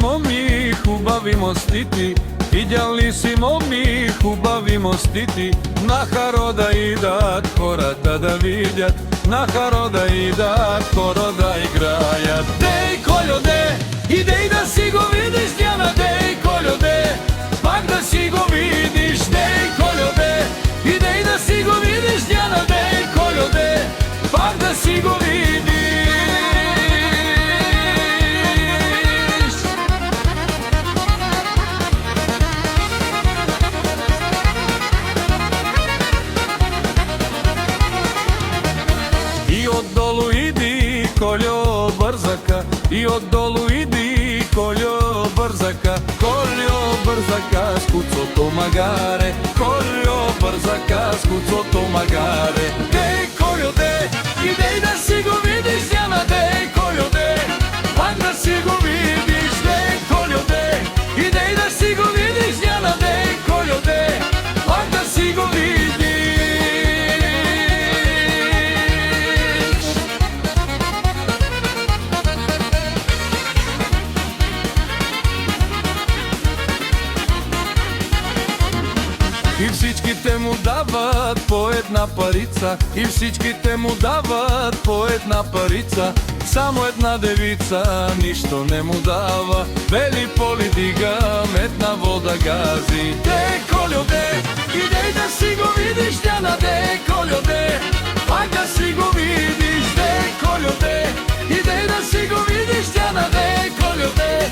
моми хубави мостити, видяли си моми хубави мостити, на Харо да идат хората да видят, на Харо да идат хора да играят. Дей, Кольо, де, идей да си го видиш, Диана, дей, Кольо, де, пак да си го видиш, дей, Кольо, де, идей да си го видиш, Диана, дей, Кольо, де, пак да си го видиш. И отдолу иди, Кольо, бързака, и отдолу иди, Кольо, бързака, Кольо, бързака, с куцото магаре, Кольо, бързака, с куцото магаре. Дей, Кольо, де, идей да си го видиш, Диана, дей, Кольо, де, пак да си го видиш, дей, Кольо, де, идей да си го видиш, Диана, дей, Кольо, де, пак да си го видиш. И всичките му дават по една парица, и всичките му дават по една парица, само една девица нищо не му дава, бели поли дига, метна вода гази. Де, Кольо, де, идей да си го видиш, Диана, де, Кольо, де, пак да си го видиш, де, Кольо, де, идей да си го видиш, Диана, де, Кольо, де.